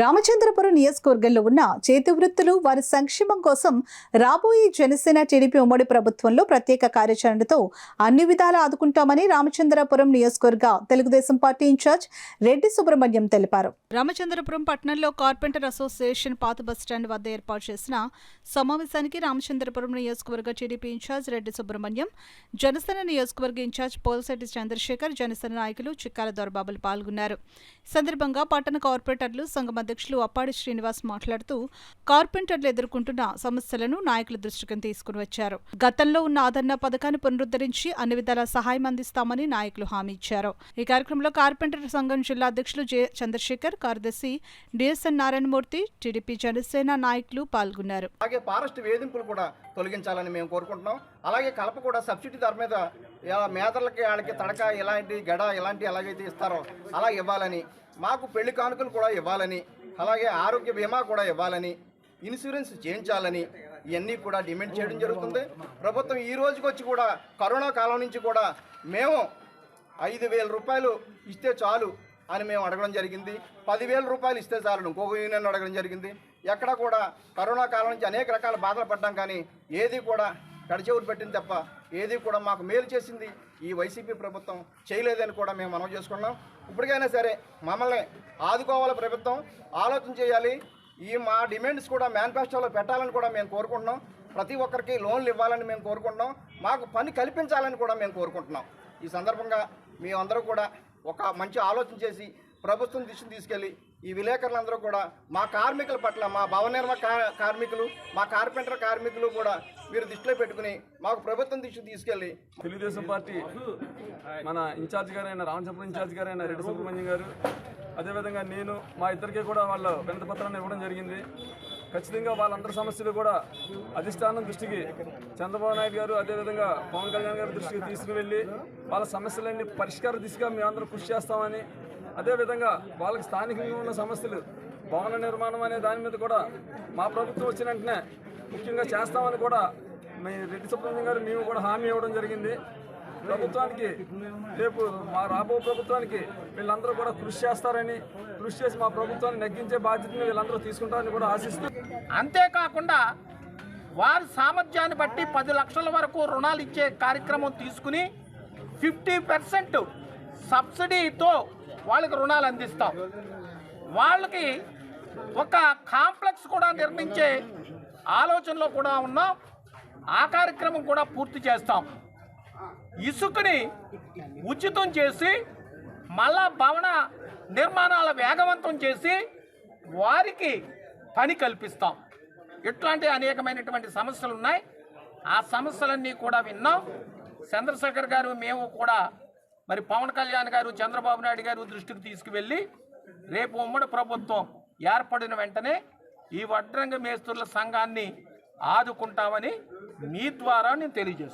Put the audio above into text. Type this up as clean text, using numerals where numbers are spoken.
రామచంద్రపురం నియోజకవర్గంలో ఉన్న చేతి వృత్తులు వారి సంక్షేమం కోసం రాబోయే జనసేన టీడీపీ ఉమ్మడి ప్రభుత్వంలో ప్రత్యేక కార్యాచరణతో అన్ని విధాలా ఆదుకుంటామని రామచంద్రపురం నియోజకవర్గ తెలుగుదేశం పార్టీ ఇన్ఛార్జ్ రెడ్డి సుబ్రహ్మణ్యం తెలిపారు. రామచంద్రపురం పట్టణంలో కార్పెంటర్ అసోసియేషన్ పాత బస్టాండ్ వద్ద ఏర్పాటు చేసిన సమావేశానికి రామచంద్రపురం నియోజకవర్గ టీడీపీ ఇన్ఛార్జ్ రెడ్డి సుబ్రహ్మణ్యం, జనసేన నియోజకవర్గ ఇన్ఛార్జ్ పోల్శెట్టి చంద్రశేఖర్, జనసేన నాయకులు చిక్కాల దొరబాబులు పాల్గొన్నారు. సందర్భంగా పట్టణ కార్పొరేటర్లు సంఘం అధ్యక్షులు అప్పాడి శ్రీనివాస్ మాట్లాడుతూ కార్పెంటర్లు ఎదుర్కొంటున్న సమస్యలను నాయకుల దృష్టికి తీసుకుని వచ్చారు. గతంలో ఉన్న ఆదరణ పథకాన్ని పునరుద్ధరించి అన్ని విధాల సహాయం అందిస్తామని నాయకులు హామీ ఇచ్చారు. ఈ కార్యక్రమంలో కార్పెంటర్ సంఘం జిల్లా అధ్యక్షులు జె చంద్రశేఖర్, కార్యదర్శి డిఎస్ఎన్ నారాయణమూర్తి, టీడీపీ జనసేన నాయకులు పాల్గొన్నారు. అలాగే ఫారెస్ట్ వేధింపులు కూడా తొలగించాలని మేము కోరుకుంటున్నాం. అలాగే కలప కూడా సబ్సిడీ ధర మీద మేదర్లకి వాళ్ళకి తడక ఇలాంటి గడ ఇలాంటి ఎలాగైతే ఇస్తారో అలా ఇవ్వాలని, మాకు పెళ్లి కానుకలు కూడా ఇవ్వాలని, అలాగే ఆరోగ్య బీమా కూడా ఇవ్వాలని, ఇన్సూరెన్స్ చేయించాలని ఇవన్నీ కూడా డిమాండ్ చేయడం జరుగుతుంది. ప్రభుత్వం ఈ రోజుకి వచ్చి కూడా కరోనా కాలం నుంచి కూడా మేము 5,000 రూపాయలు ఇస్తే చాలు అని మేము అడగడం జరిగింది. 10,000 రూపాయలు ఇస్తే చాలు ఇంకొక యూనియన్ అడగడం జరిగింది. ఎక్కడ కూడా కరోనా కాలం నుంచి అనేక రకాల బాధలు పడ్డాం, కానీ ఏది కూడా కడిచెవురు పెట్టింది తప్ప ఏది కూడా మాకు మేలు చేసింది ఈ వైసీపీ ప్రభుత్వం చేయలేదని కూడా మేము మనవి చేసుకున్నాం. ఇప్పటికైనా సరే మమ్మల్ని ఆదుకోవాలి, ప్రభుత్వం ఆలోచన చేయాలి. మా డిమాండ్స్ కూడా మేనిఫెస్టోలో పెట్టాలని కూడా మేము కోరుకుంటున్నాం. ప్రతి ఒక్కరికి లోన్లు ఇవ్వాలని మేము కోరుకుంటున్నాం. మాకు పని కల్పించాలని కూడా మేము కోరుకుంటున్నాం. ఈ సందర్భంగా మేమందరూ కూడా ఒక మంచి ఆలోచన చేసి ప్రభుత్వం దృష్టిని తీసుకెళ్ళి ఈ విలేకరులందరూ కూడా మా కార్మికుల పట్ల, మా భవన నిర్మాణ కార్మికులు, మా కార్పెంటర్ కార్మికులు కూడా మీరు దృష్టిలో పెట్టుకుని మాకు ప్రభుత్వం దృష్టికి తీసుకెళ్ళి తెలుగుదేశం పార్టీ మన ఇన్ఛార్జ్ గారైన రామచంద్రపురం ఇన్ఛార్జ్ గారైన రెడ్డి సుబ్రహ్మణ్యం గారు, అదేవిధంగా నేను మా ఇద్దరికీ కూడా వాళ్ళ వినతి పత్రాన్ని ఇవ్వడం జరిగింది. ఖచ్చితంగా వాళ్ళందరి సమస్యలు కూడా అధిష్టానం దృష్టికి చంద్రబాబు నాయుడు గారు, అదేవిధంగా పవన్ కళ్యాణ్ గారి దృష్టికి తీసుకువెళ్ళి వాళ్ళ సమస్యలన్నీ పరిష్కార దిశగా మేమందరం కృషి చేస్తామని, అదేవిధంగా వాళ్ళకి స్థానికంగా ఉన్న సమస్యలు భవన నిర్మాణం అనే దాని మీద కూడా మా ప్రభుత్వం వచ్చిన వెంటనే ముఖ్యంగా చేస్తామని కూడా రెడ్డి సుబ్రహ్మణ్యం గారు మేము కూడా హామీ ఇవ్వడం జరిగింది. ప్రభుత్వానికి రేపు మా రాబో ప్రభుత్వానికి వీళ్ళందరూ కూడా కృషి చేస్తారని, కృషి చేసి మా ప్రభుత్వాన్ని నెగ్గించే బాధ్యతను వీళ్ళందరూ తీసుకుంటారని కూడా ఆశిస్తూ, అంతేకాకుండా వారి సామర్థ్యాన్ని బట్టి 10 లక్షల వరకు రుణాలు ఇచ్చే కార్యక్రమం తీసుకుని 50% సబ్సిడీతో వాళ్ళకి రుణాలు అందిస్తాం. వాళ్ళకి ఒక కాంప్లెక్స్ కూడా నిర్మించే ఆలోచనలో కూడా ఉన్నాం. ఆ కార్యక్రమం కూడా పూర్తి చేస్తాం. ఇసుకని ఉచితం చేసి మళ్ళా భవన నిర్మాణాల వేగవంతం చేసి వారికి పని కల్పిస్తాం. ఇట్లాంటి అనేకమైనటువంటి సమస్యలు ఉన్నాయి. ఆ సమస్యలన్నీ కూడా విన్నాం. చంద్రశేఖర్ గారు, మేము కూడా మరి పవన్ కళ్యాణ్ గారు, చంద్రబాబు నాయుడు గారు దృష్టికి తీసుకువెళ్ళి రేపు ఉమ్మడి ప్రభుత్వం ఏర్పడిన వెంటనే ఈ వడ్రంగ మేస్త్రుల సంఘాన్ని ఆదుకుంటామని మీ ద్వారా నేను తెలియజేస్తాను.